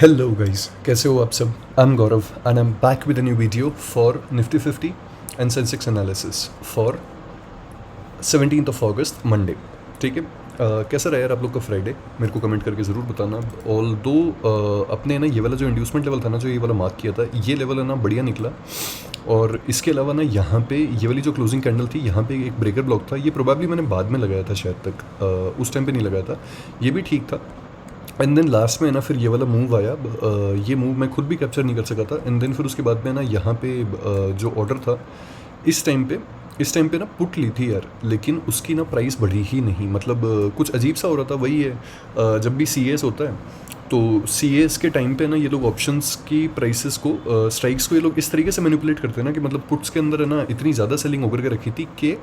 Hello guys, कैसे हो आप सब। I am Gaurav and I am back with a new video for Nifty 50 and Sensex analysis for 17th of August Monday. ठीक है। कैसा रहा यार आप लोग का फ्राइडे, मेरे को कमेंट करके ज़रूर बताना। ऑल दो अपने ना ये वाला जो इंड्यूसमेंट लेवल था ना, जो ये वाला मार्क किया था, ये लेवल है ना बढ़िया निकला। और इसके अलावा ना यहाँ पे ये वाली जो क्लोजिंग कैंडल थी, यहाँ पे एक ब्रेकर ब्लॉक था। ये प्रोबेबली मैंने बाद में लगाया था शायद तक, उस टाइम पे नहीं लगाया था। ये भी ठीक था। एंड देन लास्ट में ना फिर ये वाला मूव आया। ये मूव मैं खुद भी कैप्चर नहीं कर सका था। एंड देन फिर उसके बाद में ना यहाँ पे जो ऑर्डर था इस टाइम पे ना पुट ली थी यार, लेकिन उसकी ना प्राइस बढ़ी ही नहीं। मतलब कुछ अजीब सा हो रहा था। वही है, जब भी सी एस होता है तो सी एस के टाइम पे ना ये लोग ऑप्शंस की प्राइसेस को, स्ट्राइक्स को ये लोग इस तरीके से मैनिपुलेट करते हैं ना कि मतलब पुट्स के अंदर है ना इतनी ज़्यादा सेलिंग होकर के रखी थी कि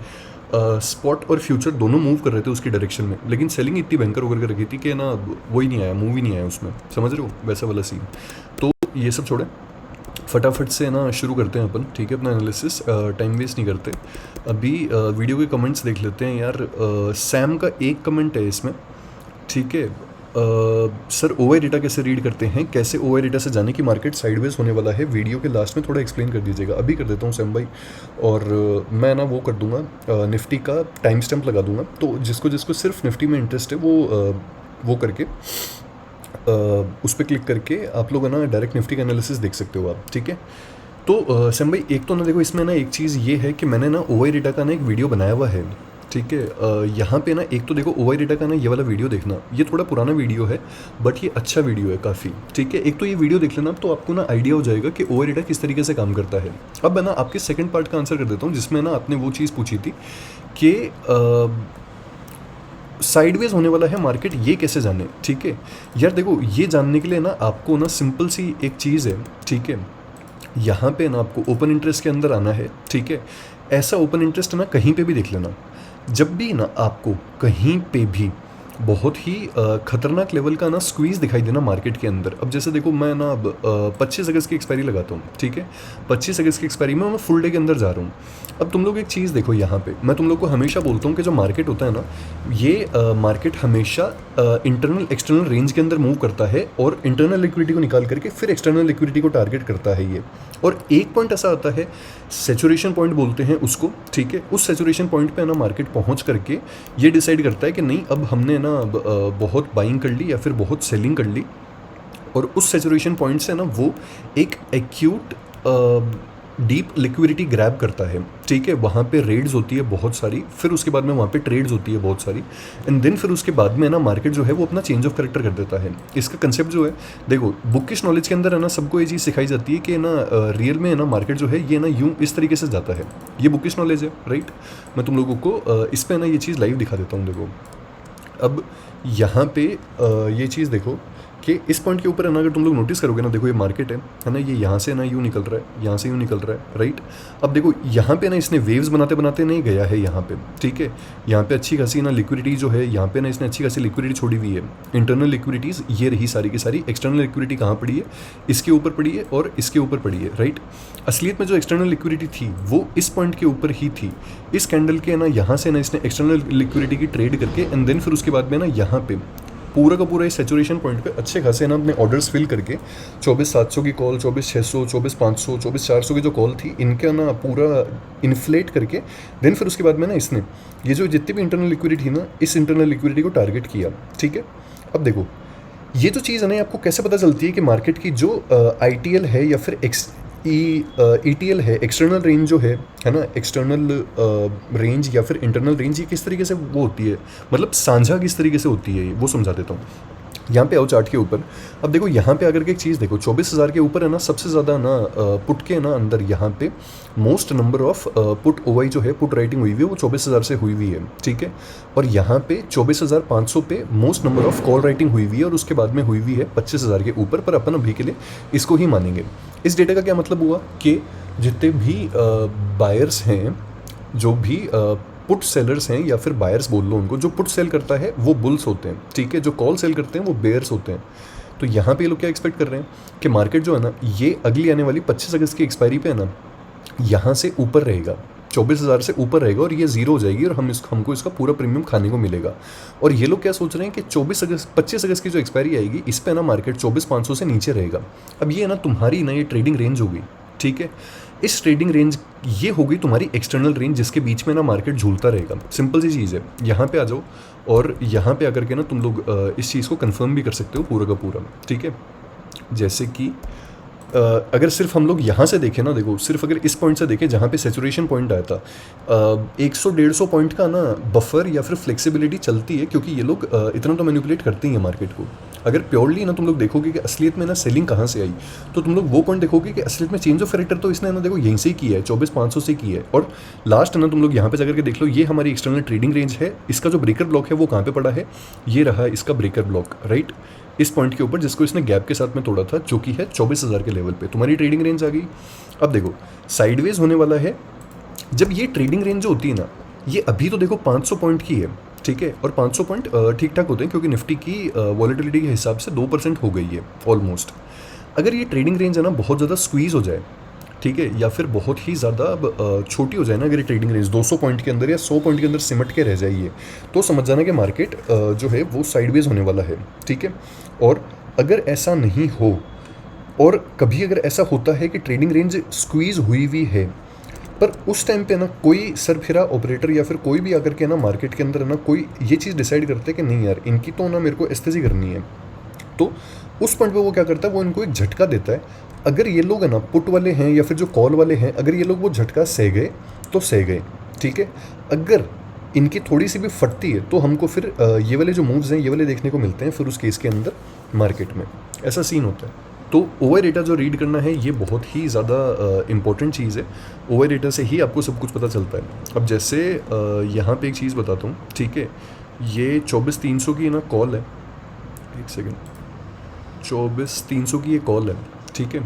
स्पॉट और फ्यूचर दोनों मूव कर रहे थे उसकी डायरेक्शन में, लेकिन सेलिंग इतनी भयंकर होकर के रखी थी कि ना वो ही नहीं आया, मूव ही नहीं आया उसमें। समझ रहे हो, वैसा वाला सीन। तो ये सब छोड़ें, फटाफट से ना शुरू करते हैं अपन। ठीक है, अपना एनालिसिस टाइम वेस्ट नहीं करते। अभी वीडियो के कमेंट्स देख लेते हैं यार। सैम का एक कमेंट है इसमें। ठीक है। सर ओआई डेटा कैसे रीड करते हैं, कैसे ओआई डेटा से जाने की मार्केट साइडवेज होने वाला है, वीडियो के लास्ट में थोड़ा एक्सप्लेन कर दीजिएगा। अभी कर देता हूँ सैम भाई। और मैं ना वो कर दूंगा, निफ्टी का टाइम स्टैम्प लगा दूंगा। तो जिसको जिसको सिर्फ निफ्टी में इंटरेस्ट है वो करके उस पर क्लिक करके आप लोग है ना डायरेक्ट निफ्टी का एनालिसिस देख सकते हो आप। ठीक है। तो सैम भाई, एक तो ना देखो इसमें ना एक चीज़ ये है कि मैंने ना ओआई डेटा का ना एक वीडियो बनाया हुआ है। ठीक है। यहाँ पे ना एक तो देखो ओआई डेटा का ना ये वाला वीडियो देखना, ये थोड़ा पुराना वीडियो है बट ये अच्छा वीडियो है काफ़ी। ठीक है। एक तो ये वीडियो देख लेना, तो आपको ना आइडिया हो जाएगा कि ओआई डेटा किस तरीके से काम करता है। अब मैं ना आपके सेकंड पार्ट का आंसर कर देता हूँ, जिसमें ना आपने वो चीज़ पूछी थी कि साइडवेज होने वाला है मार्केट, ये कैसे जाने। ठीक है यार, देखो ये जानने के लिए ना आपको ना सिंपल सी एक चीज़ है। ठीक है। यहाँ पे ना आपको ओपन इंटरेस्ट के अंदर आना है। ठीक है। ऐसा ओपन इंटरेस्ट ना कहीं पे भी देख लेना। जब भी ना आपको कहीं पे भी बहुत ही खतरनाक लेवल का ना स्क्वीज दिखाई देना मार्केट के अंदर। अब जैसे देखो मैं ना अब 25 अगस्त की एक्सपायरी लगाता हूँ। ठीक है। 25 अगस्त की एक्सपायरी में मैं फुल डे के अंदर जा रहा हूँ। अब तुम लोग एक चीज़ देखो, यहाँ पे मैं तुम लोग को हमेशा बोलता हूँ कि जो मार्केट होता है ना, ये मार्केट हमेशा इंटरनल एक्सटर्नल रेंज के अंदर मूव करता है और इंटरनल लिक्विडिटी को निकाल करके फिर एक्सटर्नल लिक्विडिटी को टारगेट करता है ये। और एक पॉइंट ऐसा आता है, सेचुरेशन पॉइंट बोलते हैं उसको। ठीक है। उस सेचुरेशन पॉइंट पे ना मार्केट पहुंच करके ये डिसाइड करता है कि नहीं, अब हमने ना बहुत बाइंग कर ली या फिर बहुत सेलिंग कर ली। और उस सेचुरेशन पॉइंट से ना वो एक एक्यूट डीप लिक्विडिटी ग्रैब करता है। ठीक है। वहाँ पे रेड्स होती है बहुत सारी, फिर उसके बाद में वहाँ पे ट्रेड्स होती है बहुत सारी। एंड देन फिर उसके बाद में ना मार्केट जो है वो अपना चेंज ऑफ करेक्टर कर देता है। इसका कंसेप्ट जो है, देखो बुकिश नॉलेज के अंदर है ना सबको ये चीज़ सिखाई जाती है कि ना रियल में है ना मार्केट जो है ये ना यूँ इस तरीके से जाता है। ये बुकिश नॉलेज है, राइट। मैं तुम लोगों को इस पर ना ये चीज़ लाइव दिखा देता हूँ। देखो अब यहाँ पे ये चीज़ देखो कि इस पॉइंट के ऊपर है ना, अगर तुम लोग नोटिस करोगे ना, देखो ये मार्केट है ना, ये यहाँ से ना यूँ निकल रहा है, यहाँ से यूँ निकल रहा है, राइट। अब देखो यहाँ पे ना इसने वेव्स बनाते बनाते नहीं गया है यहाँ पे। ठीक है। यहाँ पे अच्छी खासी ना लिक्विडिटी जो है, यहाँ पे ना इसने अच्छी खासी लिक्विडिटी छोड़ी हुई है। इंटरनल लिक्विडिटीज़ ये रही सारी की सारी। एक्सटर्नल लिक्विडिटी कहाँ पड़ी है, इसके ऊपर पड़ी है और इसके ऊपर पड़ी है, राइट। असलियत में जो एक्सटर्नल लिक्विडिटी थी वो इस पॉइंट के ऊपर ही थी। इस कैंडल के ना यहाँ से ना इसने एक्सटर्नल लिक्विडिटी की ट्रेड करके एंड देन फिर उसके बाद में ना यहाँ पे पूरा का पूरा इस सेचुरेशन पॉइंट पे अच्छे खासे ना अपने ऑर्डर्स फिल करके 24,700 की कॉल, 24,600, 24,500, 24,400 की जो कॉल थी, इनका ना पूरा इन्फ्लेट करके देन फिर उसके बाद में ना इसने ये जो जितनी भी इंटरनल लिक्विडिटी थी ना, इस इंटरनल लिक्विडिटी को टारगेट किया। ठीक है। अब देखो ये जो चीज़ है ना, आपको कैसे पता चलती है कि मार्केट की जो ITL है या फिर ETL है, एक्सटर्नल रेंज जो है ना, एक्सटर्नल रेंज या फिर इंटरनल रेंज, ये किस तरीके से वो होती है, मतलब साझा किस तरीके से होती है, ये वो समझा देता हूँ। यहाँ पे आओ चार्ट के ऊपर। अब देखो यहाँ पे अगर के एक चीज़ देखो, 24,000 के ऊपर है ना सबसे ज़्यादा ना पुट के ना अंदर यहाँ पे मोस्ट नंबर ऑफ पुट ओवाई जो है, पुट राइटिंग हुई हुई है वो 24,000 से हुई हुई है। ठीक है। और यहाँ पे 24,500 पे most number of call writing हुई हुई है और उसके बाद में हुई हुई है 25,000 के ऊपर। पर अपन अभी के लिए इसको ही मानेंगे। इस डेटा का क्या मतलब हुआ कि जितने भी बायर्स हैं, जो भी पुट सेलर्स हैं या फिर बायर्स बोल लो उनको, जो पुट सेल करता है वो बुल्स होते हैं। ठीक है। जो कॉल सेल करते हैं वो बेयर्स होते हैं। तो यहाँ पे ये लोग क्या एक्सपेक्ट कर रहे हैं कि मार्केट जो है ना, ये अगली आने वाली 25 अगस्त की एक्सपायरी पे है ना, यहाँ से ऊपर रहेगा। 24,000 से ऊपर रहेगा और ये ज़ीरो हो जाएगी और हमको इसका पूरा प्रीमियम खाने को मिलेगा। और ये लोग क्या सोच रहे हैं कि 25 अगस्त की जो एक्सपायरी आएगी इस पे ना मार्केट 24,500 से नीचे रहेगा। अब ये ना तुम्हारी ना ये ट्रेडिंग रेंज होगी, ठीक है। इस ट्रेडिंग रेंज ये होगी तुम्हारी एक्सटर्नल रेंज जिसके बीच में ना मार्केट झूलता रहेगा। सिंपल सी चीज़ है, यहाँ पे आ जाओ और यहाँ पे आकर के ना तुम लोग इस चीज़ को कंफर्म भी कर सकते हो पूरा का पूरा, ठीक है। जैसे कि अगर सिर्फ हम लोग यहाँ से देखें ना, देखो सिर्फ अगर इस पॉइंट से देखें जहाँ पे सैचुरेशन पॉइंट आया था, 100-150 पॉइंट का ना बफर या फिर फ्लेक्सिबिलिटी चलती है, क्योंकि ये लोग इतना तो मैनिपुलेट करते ही हैं मार्केट को। अगर प्योरली ना तुम लोग देखोगे कि असलियत में ना सेलिंग कहाँ से आई, तो तुम लोग वो पॉइंट देखोगे कि असलियत में चेंज ऑफ कैरेक्टर तो इसने ना देखो यहीं से ही किया है, 24,500 से की है। और लास्ट ना तुम लोग यहाँ पे जाकर के देख लो, ये हमारी एक्सटर्नल ट्रेडिंग रेंज है। इसका जो ब्रेकर ब्लॉक है वो कहाँ पे पड़ा है, ये रहा इसका ब्रेकर ब्लॉक, राइट, इस पॉइंट के ऊपर जिसको इसने गैप के साथ में तोड़ा था, जो कि है 24,000 के लेवल पे तुम्हारी ट्रेडिंग रेंज आ गई। अब देखो साइडवेज होने वाला है। जब ये ट्रेडिंग रेंज जो होती है ना, ये अभी तो देखो 500 पॉइंट की है, ठीक है, और 500 पॉइंट ठीक ठाक होते हैं क्योंकि निफ्टी की वॉलेटिलिटी के हिसाब से 2% हो गई है ऑलमोस्ट। अगर ये ट्रेडिंग रेंज है ना बहुत ज़्यादा स्क्वीज़ हो जाए, ठीक है, या फिर बहुत ही ज़्यादा छोटी हो जाए ना, अगर ये ट्रेडिंग रेंज 200 पॉइंट के अंदर या 100 पॉइंट के अंदर सिमट के रह जाइए, तो समझ जाना कि मार्केट जो है वो साइडवेज होने वाला है, ठीक है। और अगर ऐसा नहीं हो, और कभी अगर ऐसा होता है कि ट्रेडिंग रेंज स्क्वीज़ हुई हुई है, पर उस टाइम पे ना कोई सरफिरा ऑपरेटर या फिर कोई भी आकर के ना मार्केट के अंदर ना कोई ये चीज़ डिसाइड करते हैं कि नहीं यार इनकी तो ना मेरे को एस्थेसी करनी है, तो उस पॉइंट पे वो क्या करता है, वो इनको एक झटका देता है। अगर ये लोग है ना पुट वाले हैं या फिर जो कॉल वाले हैं, अगर ये लोग वो झटका सह गए तो सह गए, ठीक है। अगर इनकी थोड़ी सी भी फटती है तो हमको फिर ये वाले जो मूव्स हैं ये वाले देखने को मिलते हैं फिर उस केस के अंदर मार्केट में, ऐसा सीन होता है। तो ओवर डेटा जो रीड करना है ये बहुत ही ज़्यादा इंपॉर्टेंट चीज़ है। ओवर डेटा से ही आपको सब कुछ पता चलता है। अब जैसे यहाँ पे एक चीज़ बताता हूँ, ठीक है, ये 24,300 की ना कॉल है, एक सेकेंड, 24,300 की ये कॉल है, ठीक है।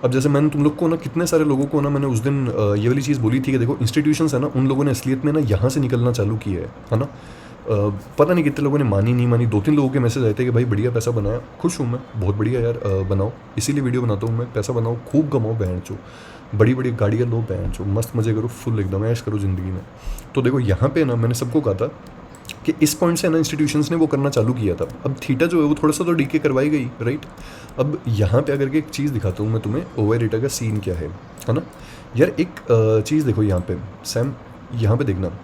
अब जैसे मैंने तुम लोग को ना कितने सारे लोगों को ना मैंने उस दिन ये वाली चीज़ बोली थी कि देखो इंस्टीट्यूशंस है ना, उन लोगों ने असलियत में ना यहाँ से निकलना चालू किया है ना। पता नहीं कितने लोगों ने मानी नहीं मानी, 2-3 लोगों के मैसेज आए थे कि भाई बढ़िया पैसा बनाया, खुश हूँ मैं, बहुत बढ़िया यार, बनाओ, इसीलिए वीडियो बनाता हूँ मैं, पैसा बनाओ, खूब कमाओ, बहन चो, बड़ी बड़ी गाड़ियाँ लो, बहन चो, मस्त मज़े करो, फुल एकदम ऐश करो ज़िंदगी में। तो देखो यहाँ पे ना मैंने सबको कहा था कि इस पॉइंट से ना इंस्टीट्यूशंस ने वो करना चालू किया था। अब थीटा जो है वो थोड़ा सा तो डीके करवाई गई, राइट। अब यहाँ पे अगर के एक चीज़ दिखाता हूँ मैं तुम्हें, ओवर डेटा का सीन क्या है ना यार। एक चीज़ देखो यहाँ पे सैम, यहाँ पे देखना,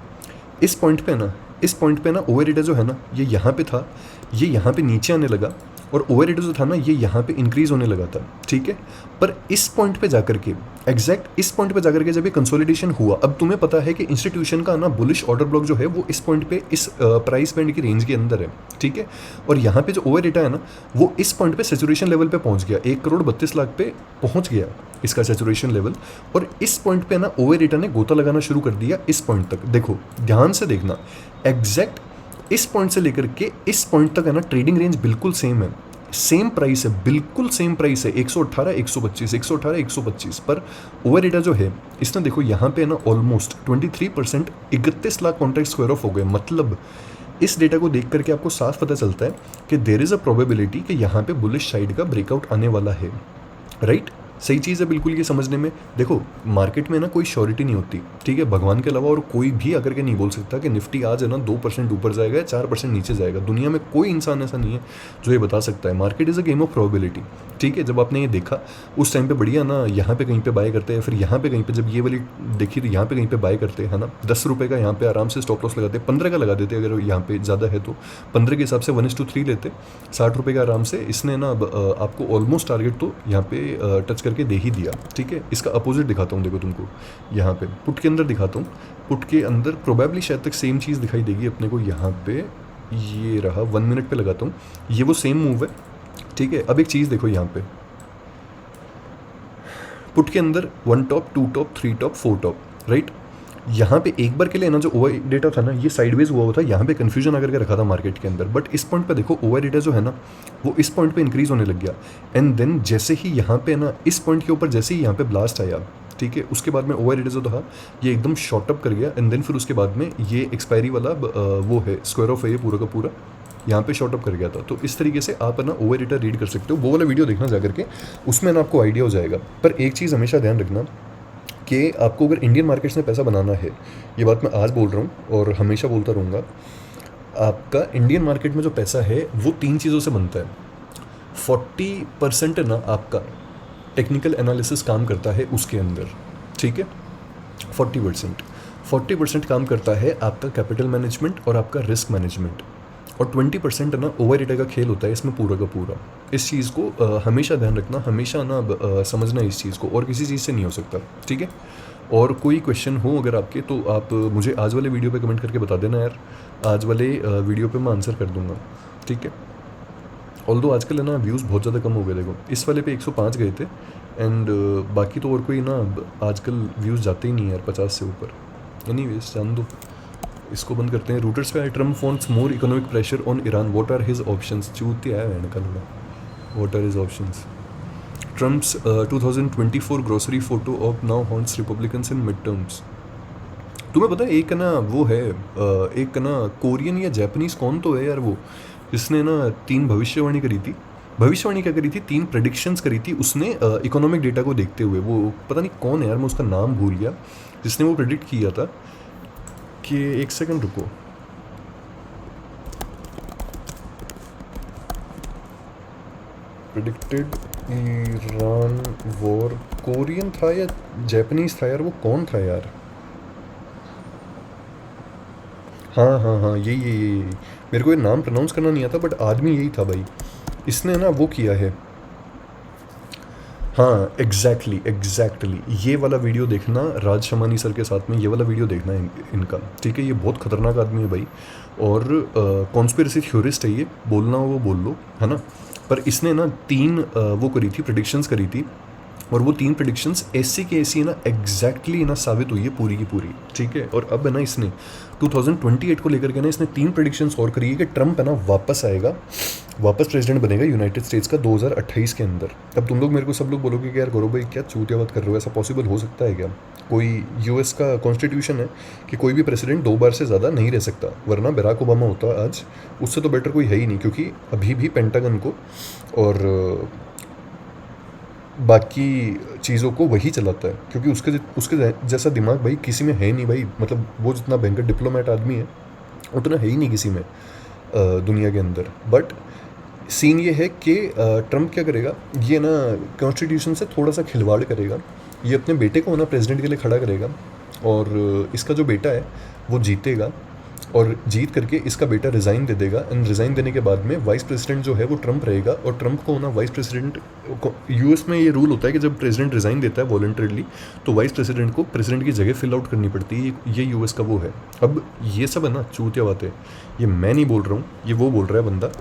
इस पॉइंट पे ना ओवर डेटा जो है ना ये यहाँ पे था, ये यहाँ पे नीचे आने लगा, और ओवर डेटा जो था ना ये यहाँ पे इंक्रीज होने लगा था, ठीक है। पर इस पॉइंट पे जाकर के, एग्जैक्ट इस पॉइंट पे जाकर के जब ये कंसोलिडेशन हुआ, अब तुम्हें पता है कि इंस्टीट्यूशन का ना बुलिश ऑर्डर ब्लॉक जो है वो इस पॉइंट पे, इस प्राइस बैंड की रेंज के अंदर है, ठीक है। और यहाँ पे जो ओवर डेटा है ना वो इस पॉइंट पे सैचुरेशन लेवल पे पहुँच गया, 1,32,00,000 पे पहुँच गया इसका सैचुरेशन लेवल। और इस पॉइंट पे ना ओवर डेटा ने गोता लगाना शुरू कर दिया इस पॉइंट तक। देखो ध्यान से देखना, एग्जैक्ट इस पॉइंट से लेकर के इस पॉइंट तक है ना ट्रेडिंग रेंज बिल्कुल सेम है, सेम प्राइस है, बिल्कुल सेम प्राइस है, 118, 125, 118, 125। पर ओवर डेटा जो है इसने देखो यहाँ पे ना almost 23%, 31 lakh contract square of हो गए। मतलब इस डेटा को देख करके आपको साफ पता चलता है कि देयर इज़ अ प्रोबेबिलिटी कि यहाँ पे बुलिश साइड का ब्रेकआउट आने वाला है, राइट। सही चीज़ है बिल्कुल ये समझने में। देखो मार्केट में ना कोई श्योरिटी नहीं होती, ठीक है, भगवान के अलावा और कोई भी आकर के नहीं बोल सकता कि निफ्टी आज है ना 2% ऊपर जाएगा या 4% नीचे जाएगा। दुनिया में कोई इंसान ऐसा नहीं है जो ये बता सकता है। Market is a game of probability, ठीक है। जब आपने ये देखा उस टाइम पे बढ़िया ना यहाँ पे कहीं पे बाय करते हैं, फिर यहाँ पे कहीं पे जब ये वाली देखी तो यहाँ पे कहीं पे बाय करते हैं ना, 10 रुपये का यहाँ पे आराम से स्टॉप लॉस लगाते, 15 का लगा देते, अगर यहाँ पे ज़्यादा है तो 15 के हिसाब से 1:3 लेते, 60 रुपये का आराम से। इसने ना आपको ऑलमोस्ट टारगेट तो यहाँ पे टच करके दे ही दिया, ठीक है। इसका अपोजिट दिखाता हूँ, देखो तुमको यहाँ पे पुट के अंदर दिखाता हूँ। पुट के अंदर प्रोबेबली शायद तक सेम चीज़ दिखाई देगी अपने को। यहाँ पे ये रहा, 1 मिनट पे लगाता हूँ, ये वो सेम मूव है, ठीक है। अब एक चीज़ देखो यहाँ पे पुट के अंदर 1 top, 2 top, 3 top, 4 top, right. यहाँ पे एक बार के लिए ना जो ओवर डेटा था ना ये साइडवेज हुआ हुआ था, यहाँ पे कन्फ्यूजन आकर के रखा था मार्केट के अंदर। बट इस पॉइंट पे देखो ओवर डेटा जो है ना वो इस पॉइंट पे इंक्रीज होने लग गया, एंड देन जैसे ही यहाँ पे ना इस पॉइंट के ऊपर जैसे ही यहाँ पे ब्लास्ट आया, ठीक है, उसके बाद में ओवर डेटा जो था ये एकदम शॉर्ट अप कर गया, एंड देन फिर उसके बाद में ये एक्सपायरी वाला वो है स्क्वायर ऑफ है ये पूरा का पूरा यहाँ पे शॉर्ट अप कर गया था। तो इस तरीके से आप ना ओवर डेटा रीड कर सकते हो। वो वाला वीडियो देखना जा करके, उसमें ना आपको आइडिया हो जाएगा। पर एक चीज़ हमेशा ध्यान रखना कि आपको अगर इंडियन मार्केट्स में पैसा बनाना है, ये बात मैं आज बोल रहा हूँ और हमेशा बोलता रहूँगा, आपका इंडियन मार्केट में जो पैसा है वो 3 चीज़ों से बनता है। 40% है ना आपका टेक्निकल एनालिसिस काम करता है उसके अंदर, ठीक है। 40% काम करता है आपका कैपिटल मैनेजमेंट और आपका रिस्क मैनेजमेंट, और 20% है ना ओवर रेटा का खेल होता है इसमें पूरा का पूरा। इस चीज़ को हमेशा ध्यान रखना, हमेशा ना समझना इस चीज़ को, और किसी चीज़ से नहीं हो सकता, ठीक है। और कोई क्वेश्चन हो अगर आपके तो आप मुझे आज वाले वीडियो पे कमेंट करके बता देना यार, आज वाले वीडियो पे मैं आंसर कर दूंगा, ठीक है। ऑल्दो आजकल है ना व्यूज़ बहुत ज़्यादा कम हो गए, देखो इस वाले पे 105 गए थे, एंड बाकी तो और कोई ना आजकल व्यूज़ जाते ही नहीं यार 50 से ऊपर। एनीवेज जान दो, इसको बंद करते हैं। रूटर्स पे Trump wants more economic pressure on Iran, what are his options. चूतिया है मैंने कल, what are his options. Trump's 2024 grocery photo op now haunts Republicans in midterms. तुम्हें पता है एक ना वो है एक ना कोरियन या जापानीज कौन तो है यार वो, जिसने ना 3 भविष्यवाणी करी थी। भविष्यवाणी क्या करी थी, 3 प्रेडिक्शंस करी थी उसने इकोनॉमिक डेटा को देखते हुए। वो पता नहीं कौन है यार, मैं उसका नाम भूल गया, जिसने वो प्रेडिक्ट किया था कि, एक सेकंड रुको, प्रेडिक्टेड ईरान वॉर, कोरियन था या जापानीज था यार, वो कौन था यार। हाँ हाँ हाँ, यही मेरे को ये नाम प्रोनाउंस करना नहीं आता, बट आदमी यही था भाई। इसने ना वो किया है, हाँ एग्जैक्टली ये वाला वीडियो देखना राज शमानी सर के साथ में, ये वाला वीडियो देखना इनका, ठीक है। ये बहुत खतरनाक आदमी है भाई, और कॉन्स्पिरेसी थ्योरिस्ट है ये, बोलना हो वो बोल लो, है ना। पर इसने ना 3 वो करी थी, प्रेडिक्शंस करी थी, और वो 3 प्रेडिक्शंस ऐसी की ऐसी ना एग्जैक्टली ना साबित हुई है पूरी की पूरी, ठीक है। और अब है ना इसने 2028 को लेकर के ना इसने 3 प्रेडिक्शंस और करी है कि ट्रम्प है ना वापस आएगा, वापस प्रेसिडेंट बनेगा यूनाइटेड स्टेट्स का 2028 के अंदर। अब तुम लोग मेरे को सब लोग बोलोगे कि यार गौरव भाई क्या चूतिया बात कर रहे हो, ऐसा पॉसिबल हो सकता है क्या। कोई यूएस का कॉन्स्टिट्यूशन है कि कोई भी प्रेसिडेंट 2 बार से ज़्यादा नहीं रह सकता, वरना बराक ओबामा होता आज, उससे तो बेटर कोई है ही नहीं, क्योंकि अभी भी पेंटागन को और बाकी चीज़ों को वही चलाता है, क्योंकि उसके जैसा दिमाग भाई किसी में है नहीं भाई। मतलब वो जितना भयंकर डिप्लोमेट आदमी है उतना है ही नहीं किसी में दुनिया के अंदर। बट सीन ये है कि ट्रम्प क्या करेगा, ये ना कॉन्स्टिट्यूशन से थोड़ा सा खिलवाड़ करेगा, ये अपने बेटे को ना प्रेसिडेंट के लिए खड़ा करेगा, और इसका जो बेटा है वो जीतेगा, और जीत करके इसका बेटा रिज़ाइन दे देगा, एंड रिज़ाइन देने के बाद में वाइस प्रेसिडेंट जो है वो ट्रम्प रहेगा, और ट्रम्प को ना वाइस प्रेसिडेंट को, यूएस में ये रूल होता है कि जब प्रेसिडेंट रिज़ाइन देता है वॉलंटरीली तो वाइस प्रेसिडेंट को प्रेसिडेंट की जगह फिल आउट करनी पड़ती है। ये यूएस का वो है। अब ये सब है ना चूतिया बातें, ये मैं नहीं बोल रहा हूँ, ये वो बोल रहा है बंदा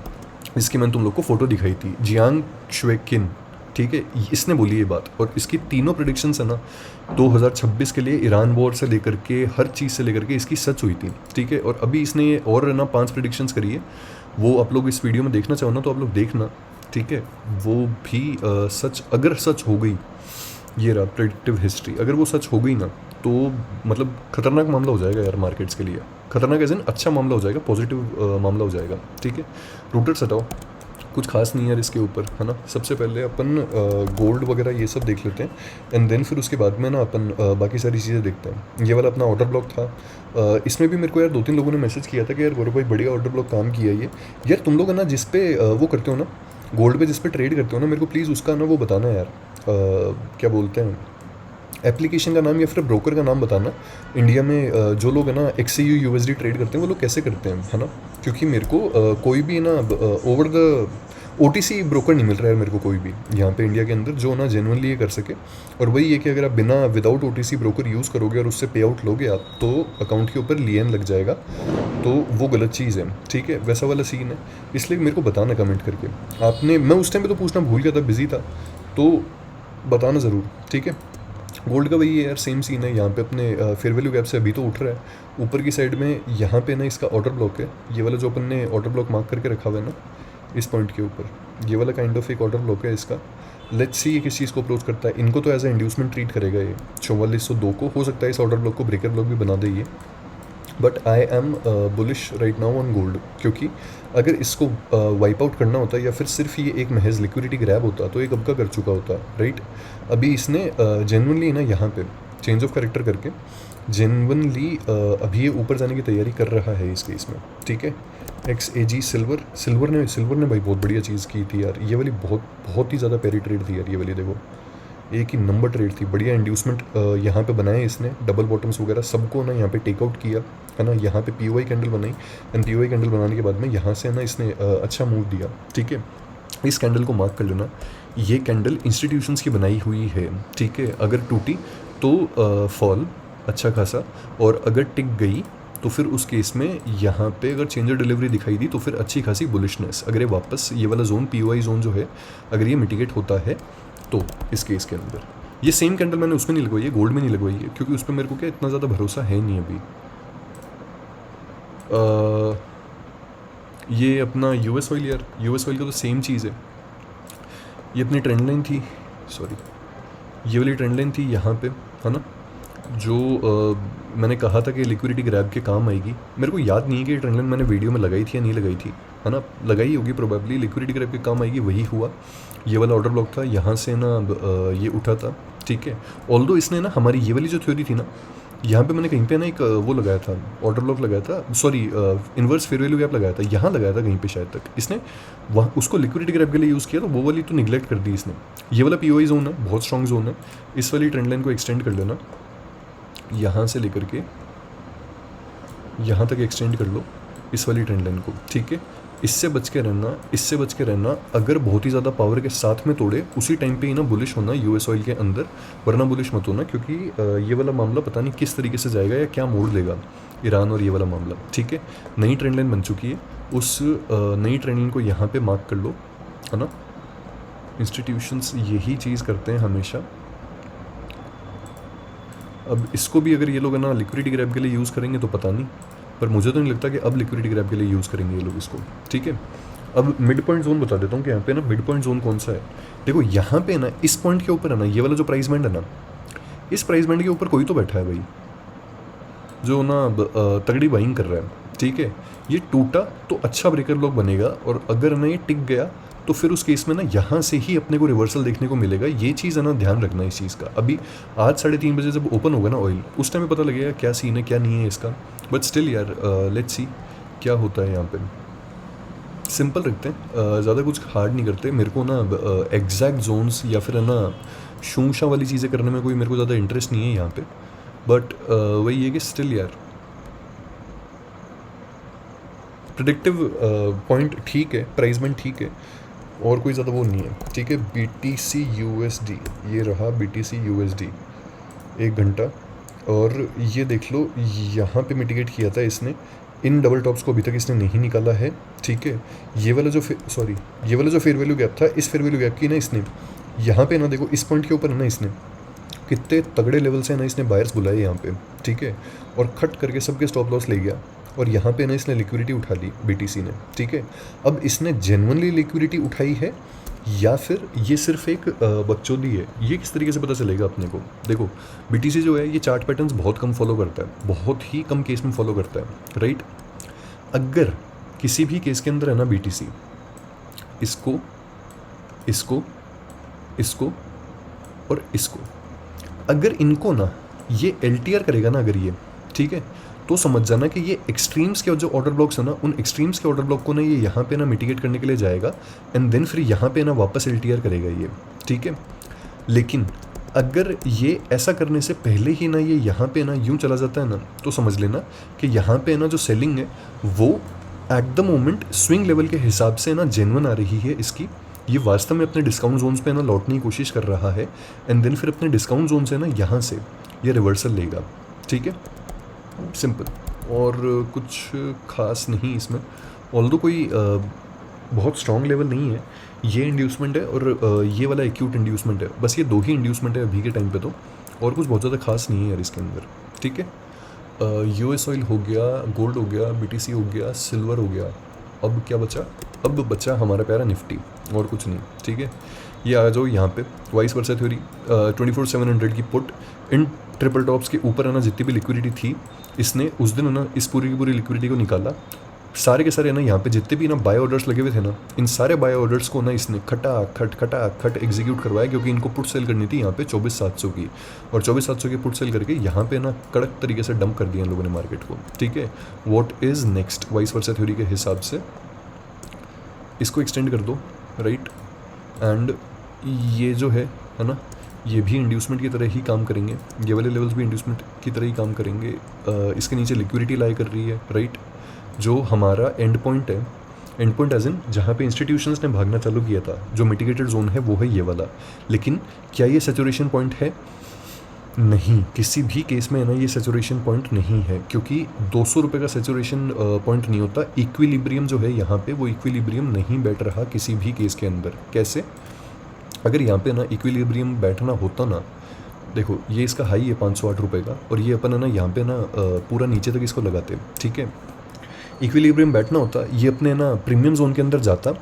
जिसकी मैंने तुम लोग को फोटो दिखाई थी, जियांग शुएकिन, ठीक है, इसने बोली ये बात। और इसकी तीनों प्रेडिक्शंस है ना 2026 के लिए ईरान वॉर से लेकर के हर चीज़ से लेकर के इसकी सच हुई थी, ठीक है। और अभी इसने ये और है ना 5 प्रेडिक्शंस करी है, वो आप लोग इस वीडियो में देखना चाहो ना तो आप लोग देखना, ठीक है। वो भी सच, अगर सच हो गई, ये रहा प्रेडिक्टिव हिस्ट्री, अगर वो सच हो गई ना तो मतलब खतरनाक मामला हो जाएगा यार मार्केट्स के लिए। खतरनाक एज इन अच्छा मामला हो जाएगा, पॉजिटिव मामला हो जाएगा, ठीक है। रूटर्स हटाओ, कुछ खास नहीं है यार इसके ऊपर, है ना। सबसे पहले अपन गोल्ड वगैरह ये सब देख लेते हैं, एंड देन फिर उसके बाद में ना अपन बाकी सारी चीज़ें देखते हैं। ये वाला अपना ऑर्डर ब्लॉक था, इसमें भी मेरे को यार 2-3 लोगों ने मैसेज किया था कि यार गौरव भाई बढ़िया ऑर्डर ब्लॉक काम किया ये। यार तुम लोग है ना जिस पे वो करते हो ना, गोल्ड पे जिस पे ट्रेड करते हो ना, मेरे को प्लीज़ उसका ना वो बताना यार, क्या बोलते हैं, एप्लीकेशन का नाम या फिर ब्रोकर का नाम बताना। इंडिया में जो लोग है ना XAU USD ट्रेड करते हैं वो लोग कैसे करते हैं, है ना। क्योंकि मेरे को कोई भी ना ओवर द OTC ब्रोकर नहीं मिल रहा है मेरे को कोई भी यहाँ पे इंडिया के अंदर जो ना जेन्युइनली ये कर सके। और वही है कि अगर आप बिना विदाउट OTC ब्रोकर यूज़ करोगे और उससे पे आउट लोगे आप, तो अकाउंट के ऊपर लियन लग जाएगा, तो वो गलत चीज़ है, ठीक है। वैसा वाला सीन है, इसलिए मेरे को बताना कमेंट करके आपने। मैं उस टाइम पे तो पूछना भूल गया था, बिजी था, तो बताना ज़रूर, ठीक है। गोल्ड का वही है यार, सेम सीन है यहाँ पे अपने फेयर वैल्यू गैप से अभी तो उठ रहा है। ऊपर की साइड में यहाँ पे ना इसका ऑर्डर ब्लॉक है, ये वाला जो अपन ने ऑर्डर ब्लॉक मार्क करके रखा हुआ है ना इस पॉइंट के ऊपर, ये वाला काइंड ऑफ एक ऑर्डर ब्लॉक है इसका। लेट्स सी ये किस चीज़ को अप्रोच करता है। इनको तो एज ए इंड्यूसमेंट ट्रीट करेगा ये 4402 को, हो सकता है इस ऑर्डर ब्लॉक को ब्रेकर ब्लॉक भी बना दे ये। But I am bullish right now on gold, क्योंकि अगर इसको वाइप आउट करना होता या फिर सिर्फ ये एक महज लिक्विडिटी ग्रैब होता तो ये कब का कर चुका होता, राइट। अभी इसने जेन्युइनली ना यहाँ पे चेंज ऑफ कैरेक्टर करके जेन्युइनली अभी ये ऊपर जाने की तैयारी कर रहा है इस केस में, ठीक है। XAG सिल्वर ने भाई बहुत बढ़िया चीज़ की थी यार, ये वाली बहुत ही ज़्यादा पैरी ट्रेड थी यार, ये वाली देखो एक ही नंबर ट्रेड थी, बढ़िया इंड्यूसमेंट यहाँ पे बनाए इसने, डबल बॉटम्स वगैरह सबको ना यहाँ पे टेकआउट किया है ना, यहाँ पे POI कैंडल बनाई, एंड POI कैंडल बनाने के बाद में यहाँ से ना इसने अच्छा मूव दिया, ठीक है। इस कैंडल को मार्क कर लेना, ये कैंडल इंस्टीट्यूशंस की बनाई हुई है, ठीक है। अगर टूटी तो फॉल अच्छा खासा, और अगर टिक गई तो फिर उस केस में यहाँ पे अगर चेंजर डिलीवरी दिखाई दी तो फिर अच्छी खासी बुलिशनेस, अगर ये वापस ये वाला जोन POI जोन जो है अगर ये मिटिगेट होता है तो इस केस के अंदर ये सेम कैंडल मैंने उसमें नहीं लगवाई है, गोल्ड में नहीं लगवाई है, क्योंकि उस पर मेरे को क्या इतना ज़्यादा भरोसा है नहीं अभी। ये अपना US ऑयल यार, US ऑयल का तो सेम चीज़ है, ये अपनी ट्रेंड लाइन थी, सॉरी ये वाली ट्रेंड लाइन थी यहाँ पे, है ना, जो मैंने कहा था कि लिक्विडिटी ग्रैब के काम आएगी। मेरे को याद नहीं है कि ट्रेंड लाइन मैंने वीडियो में लगाई थी या नहीं लगाई थी, है ना, लगाई होगी प्रोबेबली, लिक्विडिटी ग्रैब के काम आएगी, वही हुआ। ये वाला ऑर्डर ब्लॉक था, यहाँ से ना ये उठा था, ठीक है। ऑल्दो इसने ना हमारी ये वाली जो थ्योरी थी ना, यहाँ पे मैंने कहीं पे ना एक वो लगाया था, ऑर्डर ब्लॉक लगाया था, sorry inverse fair value gap लगाया था, यहाँ लगाया था कहीं पे शायद तक इसने, वहाँ उसको लिक्विडिटी ग्रैब के लिए यूज़ किया, तो वो वाली तो निगलेक्ट कर दी इसने। ये वाला POI जोन है, बहुत स्ट्रॉन्ग जोन है, इस वाली ट्रेंड लाइन को एक्सटेंड कर लेना, यहाँ से लेकर के यहाँ तक एक्सटेंड कर लो इस वाली ट्रेंड लाइन को, ठीक है। इससे बच के रहना, अगर बहुत ही ज़्यादा पावर के साथ में तोड़े उसी टाइम पे ही ना बुलिश होना US ऑयल के अंदर, वरना बुलिश मत होना, क्योंकि ये वाला मामला पता नहीं किस तरीके से जाएगा या क्या मोड़ लेगा ईरान और ये वाला मामला, ठीक है। नई ट्रेंड लाइन बन चुकी है, उस नई ट्रेंड लाइन को यहाँ पे मार्क कर लो, है ना। इंस्टीट्यूशंस यही चीज़ करते हैं हमेशा। अब इसको भी अगर ये लोग है ना लिक्विडिटी ग्रैब के लिए यूज़ करेंगे तो पता नहीं, पर मुझे तो नहीं लगता कि अब लिक्विडिटी ग्रैब के लिए यूज़ करेंगे ये लोग इसको, ठीक है। अब मिड पॉइंट जोन बता देता हूँ कि यहाँ पे ना मिड पॉइंट जोन कौन सा है। देखो यहाँ पे ना इस पॉइंट के ऊपर है ना, ये वाला जो प्राइस बैंड है ना, इस प्राइस बैंड के ऊपर कोई तो बैठा है भाई, जो ना तगड़ी बाइंग कर रहा है, ठीक है। ये टूटा तो अच्छा ब्रेकर ब्लॉक बनेगा, और अगर ना ये टिक गया तो फिर उस केस में ना यहाँ से ही अपने को रिवर्सल देखने को मिलेगा। ये चीज़ है ना, ध्यान रखना इस चीज़ का। अभी आज 3:30 बजे जब ओपन होगा ना ऑयल, उस टाइम में पता लगेगा क्या सीन है क्या नहीं है इसका, बट स्टिल यार लेट्स सी क्या होता है यहाँ पे। सिंपल रखते हैं, ज़्यादा कुछ हार्ड नहीं करते। मेरे को ना एग्जैक्ट जोन्स या फिर है ना शूशा वाली चीज़ें करने में कोई मेरे को ज़्यादा इंटरेस्ट नहीं है यहाँ पे, बट वही है कि स्टिल यार प्रेडिक्टिव पॉइंट ठीक है, प्राइसमेंट ठीक है, और कोई ज़्यादा वो नहीं है, ठीक है। BTC USD, ये रहा BTC USD 1 घंटा, और ये देख लो यहाँ पे मिटिगेट किया था इसने, इन डबल टॉप्स को अभी तक इसने नहीं निकाला है, ठीक है। ये वाला जो फेयर वैल्यू गैप था, इस फेयर वैल्यू गैप की ना इसने यहाँ पे ना देखो इस पॉइंट के ऊपर है ना, इसने कितने तगड़े लेवल से ना इसने बायर्स बुलाए यहाँ पे, ठीक है, और खट करके सबके स्टॉप लॉस ले गया, और यहाँ पे ना इसने लिक्विडिटी उठा ली BTC ने, ठीक है। अब इसने जेन्युइनली लिक्विडिटी उठाई है या फिर ये सिर्फ एक बकचोदी है, ये किस तरीके से पता चलेगा अपने को। देखो BTC जो है ये चार्ट पैटर्न्स बहुत कम फॉलो करता है, बहुत ही कम केस में फॉलो करता है, राइट। अगर किसी भी केस के अंदर है ना BTC इसको इसको इसको और इसको, अगर इनको ना ये LTR करेगा ना अगर ये, ठीक है, तो समझ जाना कि ये एक्सट्रीम्स के जो ऑर्डर ब्लॉक्स है ना, उन एक्सट्रीम्स के ऑर्डर ब्लॉक को ना ये यहाँ पे ना मिटिगेट करने के लिए जाएगा, एंड देन फिर यहाँ पे ना वापस LTR करेगा ये, ठीक है। लेकिन अगर ये ऐसा करने से पहले ही ना ये यहाँ पे ना यूँ चला जाता है ना, तो समझ लेना कि यहाँ पे ना जो सेलिंग है वो at the moment swing level के हिसाब से ना जेन्युइन आ रही है इसकी, ये वास्तव में अपने डिस्काउंट जोन्स पे ना लौटने की कोशिश कर रहा है, एंड देन फिर अपने डिस्काउंट जोन से ना यहाँ से ये रिवर्सल लेगा, ठीक है। सिंपल, और कुछ खास नहीं इसमें, ऑल्दो कोई बहुत स्ट्रॉन्ग लेवल नहीं है, ये इंड्यूसमेंट है और ये वाला एक्यूट इंड्यूसमेंट है, बस ये 2 ही इंड्यूसमेंट है अभी के टाइम पे तो, और कुछ बहुत ज़्यादा खास नहीं है यार इसके अंदर, ठीक है। US ऑयल हो गया, गोल्ड हो गया, BTC हो गया, सिल्वर हो गया, अब क्या बचा, अब बचा हमारा प्यारा निफ्टी, और कुछ नहीं, ठीक है। ये आ जाओ यहाँ पे वाइस वर्सा थ्योरी, 24/700 की पुट, इन ट्रिपल टॉप्स के ऊपर है ना जितनी भी लिक्विडिटी थी, इसने उस दिन है ना इस पूरी की पूरी लिक्विडिटी को निकाला, सारे के सारे ना यहाँ पे जितने भी ना बाय ऑर्डर्स लगे हुए थे ना, इन सारे बाय ऑर्डर्स को ना इसने खटा खट एग्जीक्यूट करवाया, क्योंकि इनको पुट सेल करनी थी यहाँ पे 24,700 की, और 24,700 की पुट सेल करके यहाँ पे ना कड़क तरीके से डंप कर दिया इन लोगों ने मार्केट को, ठीक है। What is next vice versa theory के हिसाब से इसको एक्सटेंड कर दो, राइट। एंड ये जो है ना, ये भी इंड्यूसमेंट की तरह ही काम करेंगे, ये वाले लेवल्स भी इंड्यूसमेंट की तरह ही काम करेंगे। इसके नीचे लिक्विडिटी लाई कर रही है, राइट। जो हमारा एंड पॉइंट है, एंड पॉइंट एज इन जहाँ पे इंस्टीट्यूशंस ने भागना चालू किया था, जो मिटिगेटेड जोन है वो है ये वाला। लेकिन क्या ये सैचुरेशन पॉइंट है? नहीं, किसी भी केस में ना ये सैचुरेशन पॉइंट नहीं है, क्योंकि 200 रुपये का सैचुरेशन पॉइंट नहीं होता। इक्विलिब्रियम जो है यहाँ पे, वो इक्विलिब्रियम नहीं बैठ रहा किसी भी केस के अंदर। कैसे? अगर यहाँ पे ना इक्विलिब्रियम बैठना होता ना, देखो ये इसका हाई है 508 रुपये का, और ये अपन है ना यहाँ पे ना पूरा नीचे तक इसको लगाते, ठीक है। इक्विलिब्रियम बैठना होता, ये अपने ना प्रीमियम जोन के अंदर जाता,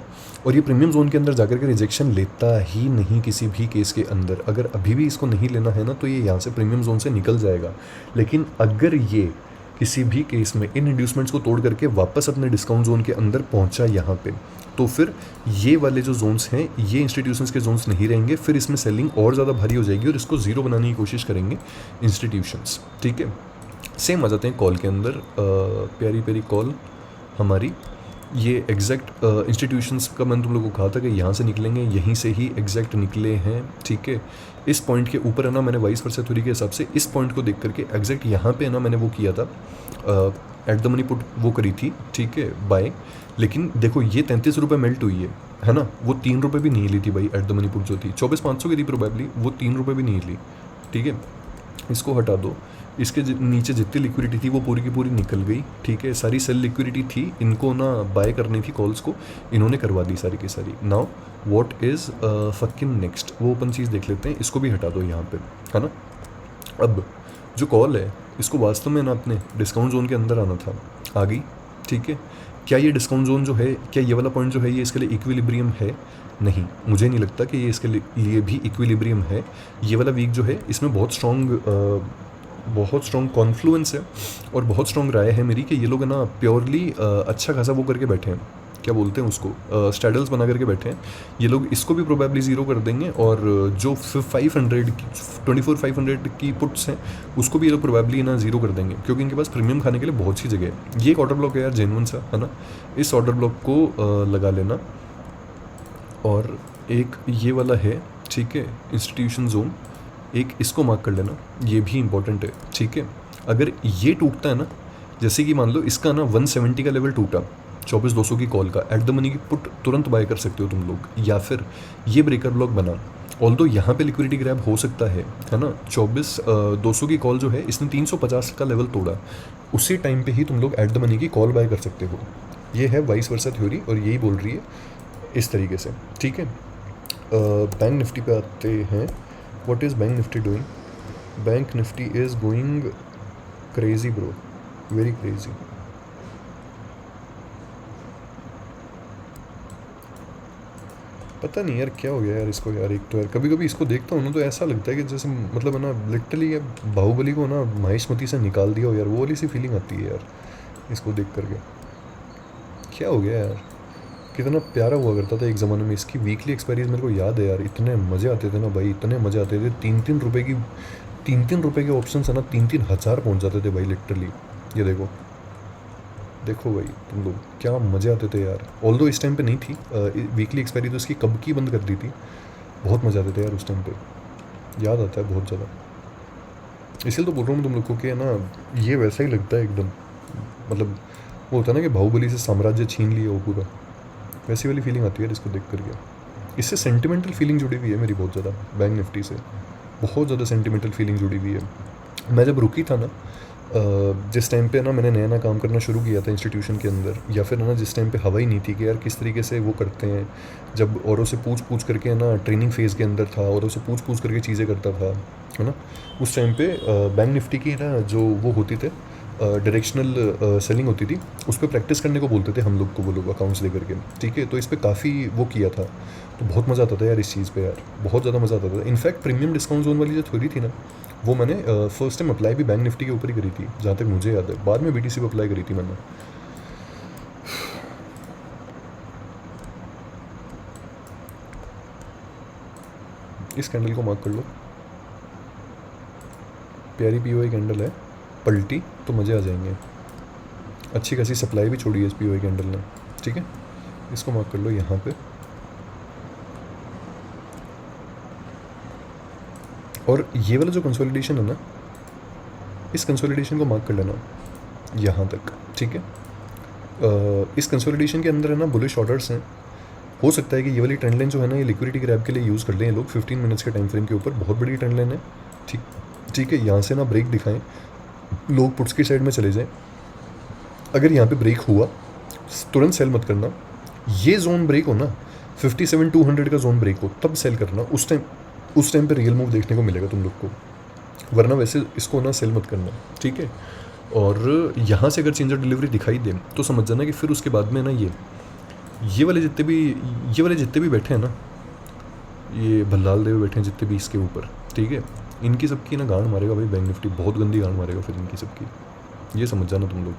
और ये प्रीमियम जोन के अंदर जाकर के रिजेक्शन लेता ही नहीं किसी भी केस के अंदर। अगर अभी भी इसको नहीं लेना है ना, तो ये यहाँ से प्रीमियम जोन से निकल जाएगा। लेकिन अगर ये किसी भी केस में इन इंड्यूसमेंट्स को तोड़ करके वापस अपने डिस्काउंट जोन के अंदर पहुँचा यहाँ पे, तो फिर ये वाले जो जोन्स हैं, ये इंस्टीट्यूशंस के जोन्स नहीं रहेंगे, फिर इसमें सेलिंग और ज़्यादा भारी हो जाएगी और इसको ज़ीरो बनाने की कोशिश करेंगे इंस्टीट्यूशंस, ठीक है। सेम आ जाते हैं कॉल के अंदर, प्यारी प्यारी कॉल हमारी, ये एग्जैक्ट इंस्टीट्यूशंस का मैंने तुम लोगों को कहा था कि यहाँ से निकलेंगे, यहीं से ही एग्जैक्ट निकले हैं, ठीक है। इस पॉइंट के ऊपर है ना, मैंने वाइस वर्सा थ्योरी के हिसाब से इस पॉइंट को देख करके एग्जैक्ट यहाँ पे है ना मैंने वो किया था, एट द मनी पुट वो करी थी, ठीक है, बाय। लेकिन देखो ये 33 रुपये मेल्ट हुई है ना, वो 3 रुपये भी नहीं ली थी भाई। एट द मनी पुट जो थी 24,500 की थी प्रोबेबली, वो 3 रुपये भी नहीं ली, ठीक है। इसको हटा दो, इसके नीचे जितनी लिक्विडिटी थी वो पूरी की पूरी निकल गई, ठीक है। सारी सेल लिक्विडिटी थी, इनको ना बाय करनी थी कॉल्स को, इन्होंने करवा दी सारी की सारी। Now what is fucking next, वो ओपन चीज़ देख लेते हैं, इसको भी हटा दो यहाँ पे, है ना। अब जो कॉल है, इसको वास्तव में ना अपने डिस्काउंट जोन के अंदर आना था, आ गई, ठीक है। क्या ये डिस्काउंट जोन जो है, क्या ये वाला पॉइंट जो है ये इसके लिए इक्विलिब्रियम है? नहीं, मुझे नहीं लगता कि ये इसके लिए भी इक्विलिब्रियम है। ये वाला वीक जो है, इसमें बहुत स्ट्रॉन्ग कॉन्फ्लुएंस है और बहुत स्ट्रॉन्ग राय है मेरी कि ये लोग ना प्योरली अच्छा खासा वो करके बैठे हैं, क्या बोलते हैं उसको, स्टैडल्स बना करके बैठे हैं। ये लोग इसको भी प्रोबेबली ज़ीरो कर देंगे, और जो 24,500 की पुट्स हैं उसको भी ये लोग प्रोबेबली ना ज़ीरो कर देंगे, क्योंकि इनके पास प्रीमियम खाने के लिए बहुत सी जगह है। ये एक ऑर्डर ब्लॉक है यार, जेन्युइन सा, है ना। इस ऑर्डर ब्लॉक को लगा लेना, और एक ये वाला है, ठीक है, इंस्टीट्यूशन जोन, एक इसको मार्क कर लेना, ये भी इंपॉर्टेंट है, ठीक है। अगर ये टूटता है ना, जैसे कि मान लो इसका ना 170 का लेवल टूटा 24,200 की कॉल का, एट द मनी की पुट तुरंत बाय कर सकते हो तुम लोग, या फिर ये ब्रेकर ब्लॉक बना, ऑल्दो यहाँ पे लिक्विडिटी ग्रैब हो सकता है ना। 24,200 की कॉल जो है, इसने 350 का लेवल तोड़ा, उसी टाइम पे ही तुम लोग एट द मनी की कॉल बाय कर सकते हो। ये है वाइस वर्सा थ्योरी, और यही बोल रही है इस तरीके से, ठीक है। बैंक निफ्टी पे आते हैं। What is bank Nifty doing? Bank Nifty is going crazy bro, very crazy. पता नहीं यार क्या हो गया यार इसको यार। एक तो यार कभी कभी इसको देखता हूँ ना, तो ऐसा लगता है कि जैसे मतलब है ना, लिटरली बाहुबली को ना महेशमती से निकाल दिया हो यार, वो वाली सी फीलिंग आती है यार इसको देख करके। क्या हो गया यार, कितना प्यारा हुआ करता था एक ज़माने में। इसकी वीकली एक्सपायरीज मेरे को याद है यार, इतने मज़े आते थे ना भाई, इतने मज़े आते थे। 3-3 रुपये की 3-3 रुपये के ऑप्शन है ना, 3-3 हज़ार पहुँच जाते थे भाई लिटरली। ये देखो देखो भाई तुम लोग, क्या मज़े आते थे यार। ऑल्दो इस टाइम पे नहीं थी वीकली एक्सपायरी, तो इसकी कब की बंद कर दी थी। बहुत मज़े आते थे यार उस टाइम पे, याद आता है बहुत ज़्यादा। इसलिए तो बोल रहा हूँ तुम लोग को कि ना, ये वैसा ही लगता है एकदम, मतलब वो होता है ना कि बाहुबली से साम्राज्य छीन लिया वो पूरा, वैसी वाली फीलिंग आती है यार इसको देख करके। इससे सेंटिमेंटल फीलिंग जुड़ी हुई है मेरी बहुत ज़्यादा, बैंक निफ्टी से बहुत ज़्यादा सेंटिमेंटल फीलिंग जुड़ी हुई है। मैं जब रुकी था ना, जिस टाइम पे ना मैंने नया काम करना शुरू किया था इंस्टीट्यूशन के अंदर, या फिर ना जिस टाइम पे हवा ही नहीं थी कि यार किस तरीके से वो करते हैं, जब औरों से पूछ करके ना ट्रेनिंग फेज़ के अंदर था, औरों से पूछ करके चीज़ें करता था, है ना। उस टाइम पे बैंक निफ्टी की ना जो वो होती थे डायरेक्शनल सेलिंग होती थी, उस पर प्रैक्टिस करने को बोलते थे हम लोग को वो लोग अकाउंट्स लेकर के, ठीक है। तो इस पर काफ़ी वो किया था, तो बहुत मज़ा आता था यार इस चीज़ पे यार, बहुत ज़्यादा मज़ा आता था। इनफैक्ट प्रीमियम डिस्काउंट जोन वाली जो थ्योरी थी ना, वो मैंने फर्स्ट टाइम अप्लाई भी बैंक निफ्टी के ऊपर ही करी थी, जहाँ तक मुझे याद है। बाद में BTC पे अप्लाई करी थी मैंने। इस कैंडल को मार्क कर लो, प्यारी पीओआई कैंडल है, पलटी तो मज़े आ जाएंगे। अच्छी खासी सप्लाई भी छोड़ी है इस पीओआई कैंडल ने, ठीक है। इसको मार्क कर लो यहाँ पे, और ये वाला जो कंसोलिडेशन है ना, इस कंसोलिडेशन को मार्क कर लेना यहाँ तक, ठीक है। इस कंसोलिडेशन के अंदर है ना बुलिश ऑर्डर्स हैं। हो सकता है कि ये वाली ट्रेंड लाइन जो है ना, ये लिक्विडिटी ग्रैब के लिए यूज़ कर लें ये लोग 15 मिनट्स के टाइम फ्रेम के ऊपर। बहुत बड़ी ट्रेंड लाइन है, ठीक है। यहाँ से ना ब्रेक दिखाएं, लोग पुट्स की साइड में चले जाएं। अगर यहाँ पे ब्रेक हुआ तुरंत सेल मत करना। ये जोन ब्रेक हो ना, 57,200 का जोन ब्रेक हो तब सेल करना। उस टाइम पे रियल मूव देखने को मिलेगा तुम लोग को, वरना वैसे इसको ना सेल मत करना, ठीक है। और यहाँ से अगर चेंजर डिलीवरी दिखाई दे तो समझ जाना कि फिर उसके बाद में ना ये वाले जितने भी बैठे हैं ना, ये भल्लाल देव बैठे हैं जितने भी इसके ऊपर, ठीक है, इनकी सबकी ना गांड मारेगा भाई बैंक निफ्टी, बहुत गंदी गांड मारेगा फिर इनकी सबकी, ये समझ जाना तुम लोग।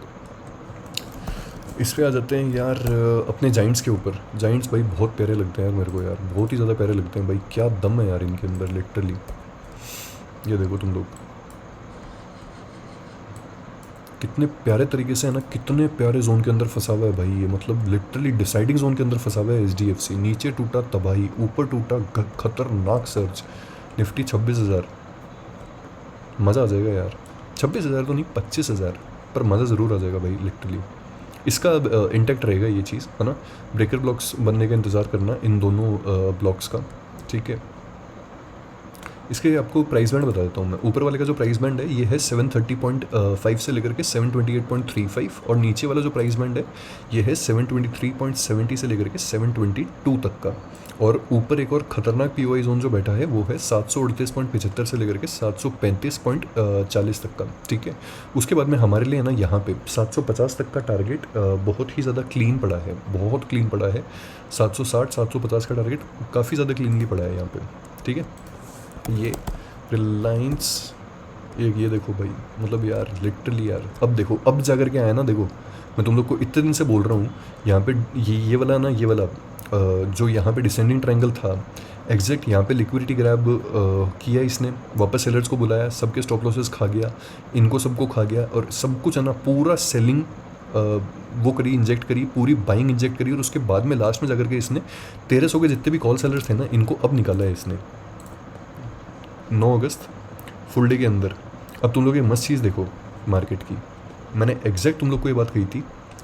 इस पे आ जाते हैं यार अपने जाइंट्स के ऊपर। जाइंट्स भाई बहुत प्यारे लगते हैं यार मेरे को, यार बहुत ही ज़्यादा प्यारे लगते हैं भाई, क्या दम है यार इनके अंदर लिटरली। ये देखो तुम लोग कितने प्यारे तरीके से है ना, कितने प्यारे जोन के अंदर फंसा हुआ है भाई ये, मतलब लिटरली डिसाइडिंग जोन के अंदर फंसा हुआ है HDFC। नीचे टूटा तबाही, ऊपर टूटा खतरनाक सर्च। निफ्टी 26,000, मज़ा आ जाएगा यार। 26,000 तो नहीं, 25,000, पर मज़ा ज़रूर आ जाएगा भाई लिटरली। इसका इंटैक्ट रहेगा ये चीज़, है ना। ब्रेकर ब्लॉक्स बनने का इंतज़ार करना इन दोनों ब्लॉक्स का, ठीक है। इसके आपको प्राइस बैंड बता देता हूँ मैं। ऊपर वाले का जो प्राइस बैंड है ये है 730.5 से लेकर के 728.35, और नीचे वाला जो प्राइस बैंड है ये है 723.70 से लेकर के 722 तक का। और ऊपर एक और ख़तरनाक पीओआई जोन जो बैठा है वो है 738.75 से लेकर के 735.40 तक का, ठीक है। उसके बाद में हमारे लिए ना यहाँ पे 750 तक का टारगेट बहुत ही ज़्यादा क्लीन पड़ा है, बहुत क्लीन पड़ा है। 760 750 का टारगेट काफ़ी ज़्यादा क्लीनली पड़ा है यहाँ पे, ठीक है। ये रिलायंस एक, ये देखो भाई, मतलब यार लिटरली यार, अब देखो अब जाकर के आया ना। देखो मैं तुम लोग को इतने दिन से बोल रहा हूँ, यहाँ पे ये वाला ना, ये वाला जो यहाँ पे डिसेंडिंग ट्रायंगल था, एग्जैक्ट यहाँ पे लिक्विडिटी ग्रैब किया इसने, वापस सेलर्स को बुलाया, सबके स्टॉप लॉसेस खा गया, इनको सबको खा गया, और सब कुछ है ना पूरा सेलिंग वो करी, इंजेक्ट करी, पूरी बाइंग इंजेक्ट करी, और उसके बाद में लास्ट में जाकर के इसने 1300 के जितने भी कॉल सेलर्स थे ना, इनको अब निकाला है इसने 9 अगस्त फुल डे के अंदर। अब तुम लोग ये मस्त चीज़ देखो मार्केट की, मैंने एग्जैक्ट तुम लोग को ये बात कही थी।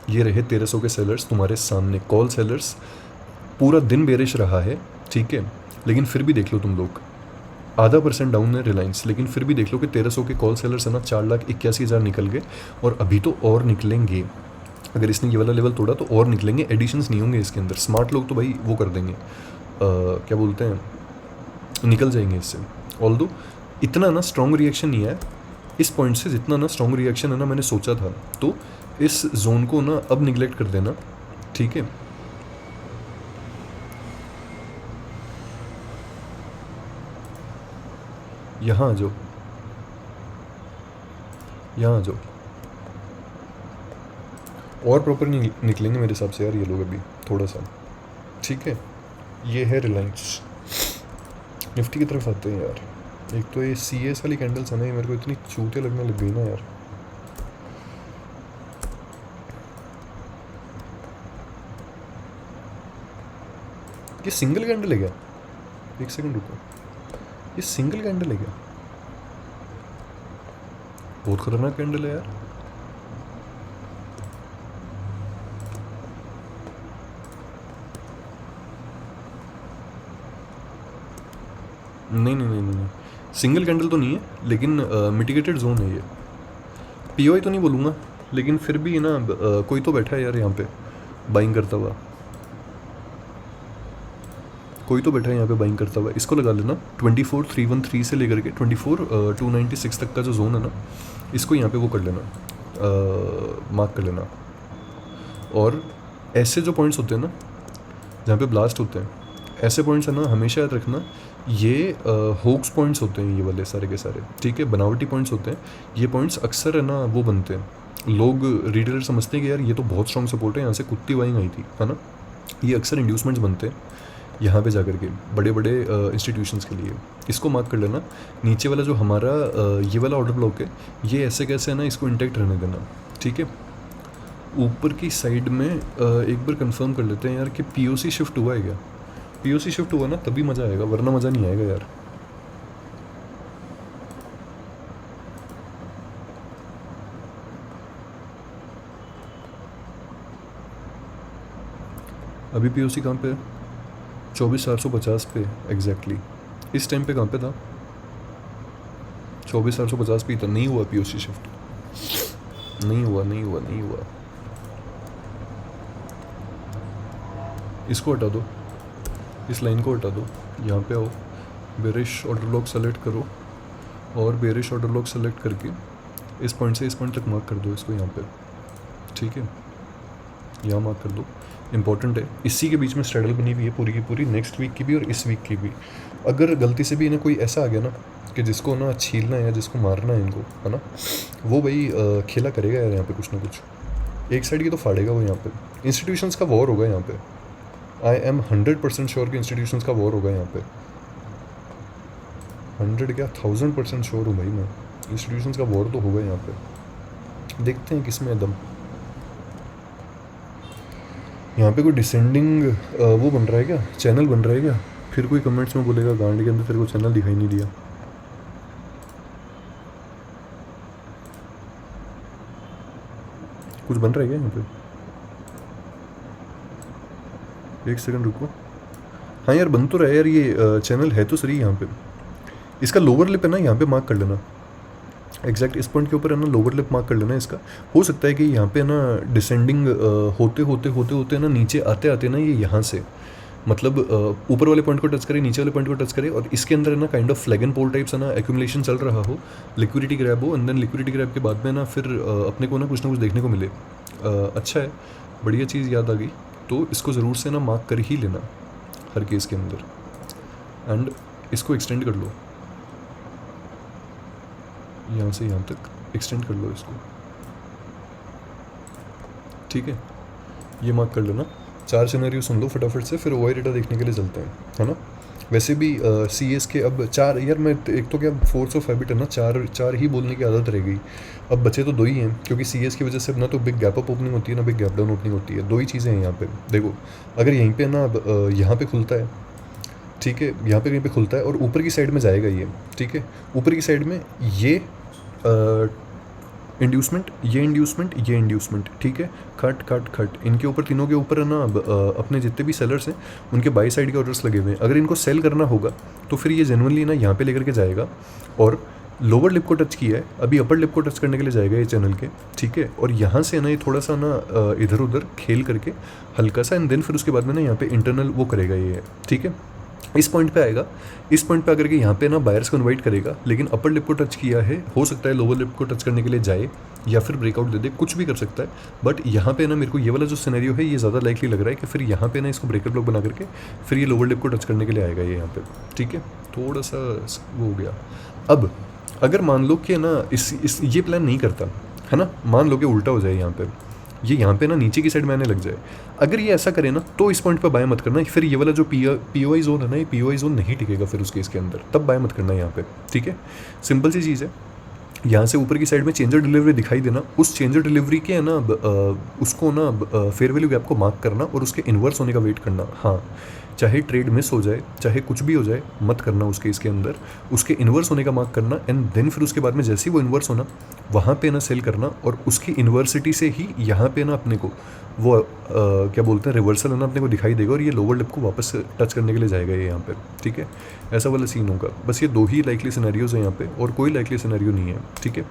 ये रहे 1300 के सेलर्स तुम्हारे सामने, कॉल सेलर्स, पूरा दिन बेरिश रहा है, ठीक है। लेकिन फिर भी देख लो तुम लोग, आधा % डाउन है रिलायंस, लेकिन फिर भी देख लो कि 1300 के कॉल सेलर्स है ना 4,81,000 निकल गए, और अभी तो और निकलेंगे। अगर इसने ये वाला लेवल तोड़ा तो और निकलेंगे, एडिशंस नहीं होंगे इसके अंदर। स्मार्ट लोग तो भाई वो कर देंगे, क्या बोलते हैं, निकल जाएंगे इससे। ऑल्दो इतना ना स्ट्रॉन्ग रिएक्शन नहीं है इस पॉइंट से, जितना ना स्ट्रॉन्ग रिएक्शन है ना मैंने सोचा था। तो इस जोन को ना अब निगलेक्ट कर देना, ठीक है। यहाँ आ जाओ, यहाँ आ जाओ, और प्रॉपर निकलेंगे मेरे हिसाब से यार ये लोग अभी थोड़ा सा, ठीक है। ये है रिलायंस। निफ्टी की तरफ आते हैं यार। एक तो ये CS वाली कैंडल्स है ना, ये मेरे को इतनी चूतिया लगने लग गई ना यार। ये सिंगल कैंडल है क्या? एक सेकंड रुको, ये सिंगल कैंडल है क्या? बहुत खतरनाक कैंडल है यार। नहीं नहीं नहीं नहीं, सिंगल कैंडल तो नहीं है, लेकिन मिटिगेटेड जोन है ये। पीओआई तो नहीं बोलूँगा, लेकिन फिर भी ना कोई तो बैठा है यार यहाँ पे बाइंग करता हुआ, कोई तो बैठा है यहाँ पे बाइंग करता हुआ। इसको लगा लेना 24,313 से लेकर के 24,296 तक का जो जोन है ना, इसको यहाँ पे वो कर लेना, मार्क कर लेना। और ऐसे जो पॉइंट्स होते हैं ना जहाँ पे ब्लास्ट होते हैं, ऐसे पॉइंट्स है ना हमेशा याद रखना, ये होक्स पॉइंट्स होते हैं ये वाले सारे के सारे, ठीक है, बनावटी पॉइंट्स होते हैं। ये पॉइंट्स अक्सर है ना वो बनते हैं, लोग रिटेलर समझते हैं कि यार ये तो बहुत स्ट्रॉन्ग सपोर्ट है, यहाँ से कुत्ती बाइंग आई थी, है ना। ये अक्सर इंड्यूसमेंट्स बनते हैं, यहाँ पे जाकर के बड़े बड़े इंस्टीट्यूशंस के लिए। इसको मार्क कर लेना। नीचे वाला जो हमारा ये वाला ऑर्डर ब्लॉक है, ये ऐसे कैसे है ना, इसको इंटैक्ट रहने देना, ठीक है। ऊपर की साइड में एक बार कंफर्म कर लेते हैं यार कि पीओसी शिफ्ट हुआ है क्या। पीओसी शिफ्ट हुआ ना तभी मज़ा आएगा, वरना मज़ा नहीं आएगा यार। अभी पीओसी कहाँ पे है? 24,450 पे एग्जैक्टली। इस टाइम पे कहाँ पे था? 24,450 पे ही था। नहीं हुआ पीओसी शिफ्ट, नहीं हुआ, नहीं हुआ, नहीं हुआ। इसको हटा दो, इस लाइन को हटा दो, यहाँ पे आओ, बेरिश ऑर्डर ब्लॉक सेलेक्ट करो और बेरिश ऑर्डर ब्लॉक सेलेक्ट करके इस पॉइंट से इस पॉइंट तक मार्क कर दो इसको यहाँ पे, ठीक है। यहाँ मार्क कर दो, इंपॉर्टेंट है। इसी के बीच में स्ट्रेडल बनी हुई है पूरी की पूरी, नेक्स्ट वीक की भी और इस वीक की भी। अगर गलती से भी इन्हें कोई ऐसा आ गया ना कि जिसको ना छीलना है या जिसको मारना है इनको, है ना, वो भाई खेला करेगा यार यहाँ पे कुछ ना कुछ। एक साइड की तो फाड़ेगा वो यहाँ पे। इंस्टीट्यूशंस का वॉर होगा यहाँ पे। आई एम 100% श्योर कि इंस्टीट्यूशंस का वॉर होगा यहाँ पे। 100 क्या 1000% श्योर हूँ भाई मैं, इंस्टीट्यूशंस का वॉर तो होगा यहाँ पे। देखते हैं किस में दम। यहाँ पे कोई डिसेंडिंग वो बन रहा है क्या, चैनल बन रहा है क्या? फिर कोई कमेंट्स में बोलेगा गांड के अंदर तेरे को चैनल दिखाई नहीं दिया। कुछ बन रहा है क्या यहाँ पे? एक सेकंड रुको। हाँ यार बन तो रहा है यार, ये चैनल है तो सही यहाँ पे। इसका लोअर लिप है ना, यहाँ पे मार्क कर लेना। एग्जैक्ट इस पॉइंट के ऊपर है ना, लोअर लिप मार्क कर लेना इसका। हो सकता है कि यहाँ पे ना डिसेंडिंग होते होते होते होते ना नीचे आते आते ना ये यहाँ से मतलब ऊपर वाले पॉइंट को टच करे, नीचे वाले पॉइंट को टच करे, और इसके अंदर है ना kind of flag and pole types है ना एक्यूमुलेशन चल रहा हो, लिक्विडिटी ग्रैब हो, एंड देन लिक्विडिटी ग्रैब के बाद में ना फिर अपने को ना कुछ देखने को मिले। अच्छा है, बढ़िया चीज़ याद आ गई। तो इसको ज़रूर से ना मार्क कर ही लेना हर केस के अंदर, एंड इसको एक्सटेंड कर लो, यहाँ से यहाँ तक एक्सटेंड कर लो इसको, ठीक है। ये मार्क कर लेना। 4 सिनेरियो सुन लो फटाफट से, फिर ओआई डेटा देखने के लिए चलते हैं, है ना। वैसे भी सी एस के अब 4 यार, मैं एक तो क्या फोर्स ऑफ हैबिट है ना, 4 ही बोलने की आदत रह गई। अब बचे तो 2 ही हैं, क्योंकि सी एस की वजह से ना तो बिग गैप अप ओपनिंग होती है ना बिग गैप डाउन ओपनिंग होती है। 2 ही चीज़ें हैं यहाँ पे। देखो अगर यहीं पे ना अब यहाँ पे खुलता है, ठीक है, यहाँ पे कहीं पे खुलता है और ऊपर की साइड में जाएगा ये, ठीक है। ऊपर की साइड में ये इंड्यूसमेंट, ये इंड्यूसमेंट, ये इंड्यूसमेंट, ठीक है। खट खट खट, इनके ऊपर तीनों के ऊपर है ना अपने जितने भी सेलर्स हैं उनके बाई साइड के ऑर्डर्स लगे हुए हैं। अगर इनको सेल करना होगा तो फिर ये जेनुअनली ना यहाँ पे लेकर के जाएगा और लोअर लिप को टच किया है, अभी अपर लिप को टच करने के लिए जाएगा ये चैनल के, ठीक है। और यहाँ से ना ये थोड़ा सा ना इधर उधर खेल करके हल्का सा, एंड देन फिर उसके बाद में ना यहाँ पे इंटरनल वो करेगा ये, ठीक है। इस पॉइंट पे आएगा, इस पॉइंट पे आकर के यहाँ पे ना बायर्स को इनवाइट करेगा, लेकिन अपर लिप को टच किया है, हो सकता है लोअर लिप को टच करने के लिए जाए या फिर ब्रेकआउट दे दे, कुछ भी कर सकता है। बट यहाँ पे ना मेरे को ये वाला जो सिनेरियो है ये ज़्यादा लाइकली लग रहा है कि फिर यहाँ पे ना इसको ब्रेकर ब्लॉक बना करके फिर ये लोअर लिप को टच करने के लिए आएगा ये यहाँ पे, ठीक है। थोड़ा सा वो हो गया। अब अगर मान लो कि ना इस ये प्लान नहीं करता, है ना, मान लो कि उल्टा हो जाए, यहाँ पे ये यहाँ पे ना नीचे की साइड में आने लग जाए, अगर ये ऐसा करे ना तो इस पॉइंट पे बाय मत करना। फिर ये वाला जो पीओआई जोन है ना, ये पीओआई जोन नहीं टिकेगा फिर उसके इसके अंदर, तब बाय मत करना यहाँ पे, ठीक है। सिंपल सी चीज़ है। यहाँ से ऊपर की साइड में चेंजर डिलीवरी दिखाई देना, उस चेंजर डिलीवरी के है ना उसको ना फेयर वैल्यू गैप को मार्क करना और उसके इन्वर्स होने का वेट करना। हाँ, चाहे ट्रेड मिस हो जाए, चाहे कुछ भी हो जाए, मत करना उसके इसके अंदर, उसके इन्वर्स होने का मार्क करना, एंड देन फिर उसके बाद में जैसे ही वो इन्वर्स होना वहाँ पे ना सेल करना, और उसकी इन्वर्सिटी से ही यहाँ पे ना अपने को वो क्या बोलते हैं रिवर्सल है ना अपने को दिखाई देगा, और ये लोअर लिप को वापस टच करने के लिए जाएगा ये यहाँ पे, ठीक है। ऐसा वाला सीन होगा। बस ये 2 ही लाइकली सिनेरियोज हैं यहाँ पे, और कोई लाइकली सिनेरियो नहीं है, ठीक है।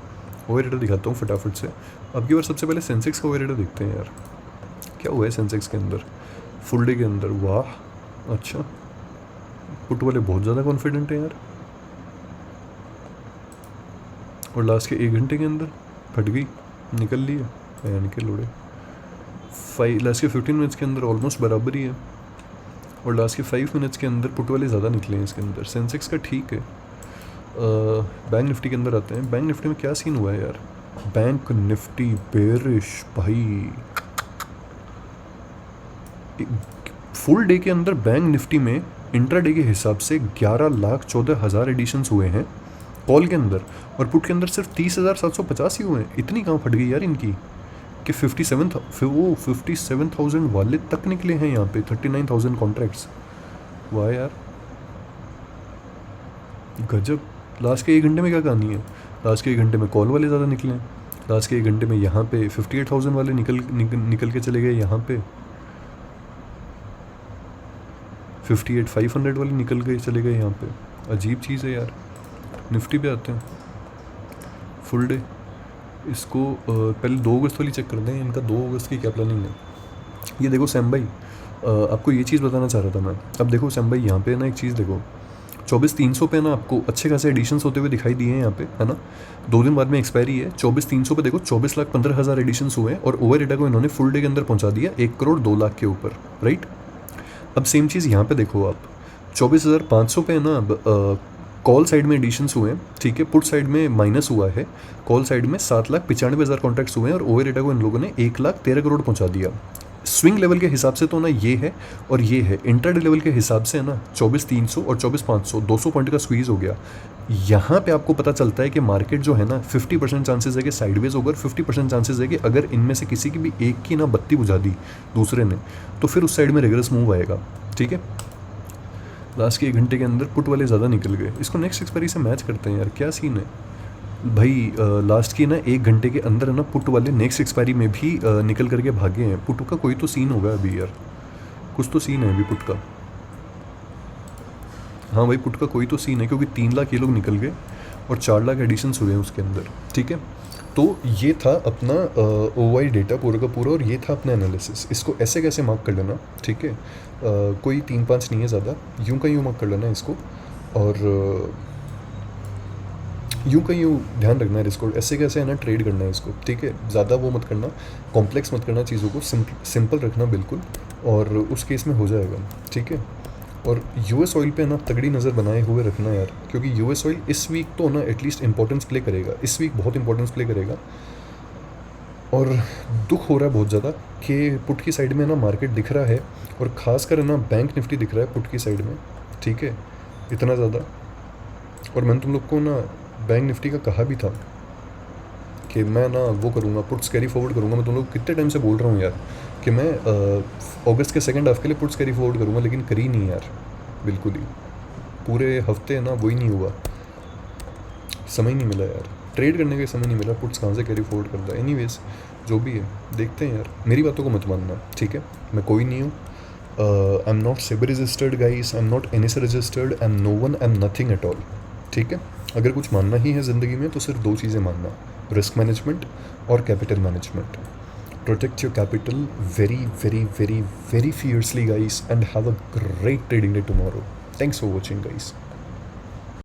ओवर रेटर दिखाता हूँ फटाफट से। अब की बार सबसे पहले सेंसेक्स का ओवर रेटर देखते हैं यार, क्या हुआ है सेंसेक्स के अंदर फुल डे के अंदर। वाह, अच्छा, पुट वाले बहुत ज़्यादा कॉन्फिडेंट है यार, और लास्ट के 1 घंटे के अंदर फट गई, निकल ली है, निकल उड़े। लास्ट के 15 मिनट्स के अंदर ऑलमोस्ट बराबर ही है, और लास्ट के 5 मिनट्स के अंदर पुट वाले ज़्यादा निकले हैं इसके अंदर। सेंसेक्स का ठीक है। बैंक निफ्टी के अंदर आते हैं। बैंक निफ्टी में क्या सीन हुआ है यार, बैंक निफ्टी बेरिश भाई, फुल डे के अंदर बैंक निफ्टी में इंट्राडे के हिसाब से 11,14,000 एडिशंस हुए हैं कॉल के अंदर, और पुट के अंदर सिर्फ 30,750 ही हुए हैं। इतनी कहाँ फट गई यार इनकी कि 57,000 वाले तक निकले हैं यहाँ पे, 39,000 कॉन्ट्रैक्ट्स। वाह यार गजब। लास्ट के 1 घंटे में क्या कहानी है? लास्ट के 1 घंटे में कॉल वाले ज़्यादा निकले हैं। लास्ट के 1 घंटे में यहाँ पे 58,000 वाले निकल के चले गए, यहाँ पे 58,500 वाले निकल गए चले गए यहाँ पे। अजीब चीज़ है यार। निफ्टी पे आते हैं फुल डे। इसको पहले 2 अगस्त वाली चेक कर दें, इनका 2 अगस्त की क्या प्लानिंग है। ये देखो सैम भाई, आपको ये चीज़ बताना चाह रहा था मैं। अब देखो सैम भाई, यहाँ पे ना एक चीज़ देखो, 24,300 पे ना आपको अच्छे खासे एडिशंस होते हुए दिखाई दिए हैं यहाँ पे, है ना। 2 दिन बाद में एक्सपायरी है। 24,300 पे देखो 24,15,000 एडिशंस हुए हैं, और ओवर डेटा को इन्होंने फुल डे के अंदर पहुँचा दिया 1,02,00,000 के ऊपर, राइट। अब सेम चीज़ यहाँ पे देखो आप, 24,500 पे ना अब कॉल साइड में एडिशंस हुए हैं, ठीक है। पुट साइड में माइनस हुआ है। कॉल साइड में 7,95,000 कॉन्ट्रैक्ट्स हुए हैं, और ओवर डेटा को इन लोगों ने 1,13 करोड़ पहुंचा दिया। स्विंग लेवल के हिसाब से तो ना ये है और ये है, इंट्राडे लेवल के हिसाब से है ना 24,300 और 24,500, 200 पॉइंट का स्क्वीज़ हो गया। यहाँ पे आपको पता चलता है कि मार्केट जो है ना 50% चांसेस है कि साइडवेज होगा, 50% चांसेस है कि अगर इनमें से किसी की भी एक की ना बत्ती बुझा दी दूसरे ने, तो फिर उस साइड में रिग्रेस मूव आएगा, ठीक है। लास्ट के 1 घंटे के अंदर पुट वाले ज़्यादा निकल गए। इसको नेक्स्ट एक्सपायरी से मैच करते हैं यार, क्या सीन है भाई। लास्ट की ना 1 घंटे के अंदर है ना पुट वाले नेक्स्ट एक्सपायरी में भी निकल करके भागे हैं। पुट का कोई तो सीन होगा अभी यार, कुछ तो सीन है अभी पुट का। हाँ भाई, पुट का कोई तो सीन है, क्योंकि 3 लाख ये लोग निकल गए और 4 लाख एडिशंस हुए हैं उसके अंदर, ठीक है। तो ये था अपना OI डेटा पूरा का पूरा, और ये था अपना एनालिसिस। इसको ऐसे कैसे मार्क कर लेना, ठीक है। कोई 3-5 नहीं है ज़्यादा, यूं का यूं मार्क कर लेना इसको, और यूं का यूं ध्यान रखना है इसको, ऐसे कैसे है ना ट्रेड करना है इसको, ठीक है। ज़्यादा वो मत करना, कॉम्प्लेक्स मत करना चीज़ों को, सिंपल रखना बिल्कुल, और उस केस में हो जाएगा, ठीक है। और US ऑयल पे ना तगड़ी नज़र बनाए हुए रखना यार, क्योंकि US ऑयल इस वीक तो ना एटलीस्ट इंपॉर्टेंस प्ले करेगा, इस वीक बहुत इंपॉर्टेंस प्ले करेगा। और दुख हो रहा है बहुत ज़्यादा कि पुट की साइड में ना मार्केट दिख रहा है, और ख़ासकर ना बैंक निफ्टी दिख रहा है पुट की साइड में, ठीक है, इतना ज़्यादा। और मैंने तुम लोग को ना बैंक निफ्टी का कहा भी था कि मैं ना वो करूँगा, पुट्स कैरी फॉरवर्ड करूँगा। मैं तुम लोग कितने टाइम से बोल रहा हूँ यार कि मैं अगस्त के 2nd हाफ के लिए पुट्स कैरी फॉरवर्ड करूँगा, लेकिन करी नहीं यार, बिल्कुल ही। पूरे हफ्ते ना वही नहीं हुआ, समय नहीं मिला यार, ट्रेड करने का समय नहीं मिला। पुट्स कहाँ से कैरी फॉरवर्ड करता है। एनीवेज जो भी है देखते हैं यार, मेरी बातों को मत मानना, ठीक है। मैं कोई नहीं हूँ, I M not SEBI registered guys, आई एम नॉट NSE registered, I am no one, I am nothing at all, ठीक है। अगर कुछ मानना ही है ज़िंदगी में तो सिर्फ 2 चीज़ें मानना, रिस्क मैनेजमेंट और capital management. Protect your capital very, very, very, very fiercely, guys, and have a great trading day tomorrow. Thanks for watching, guys.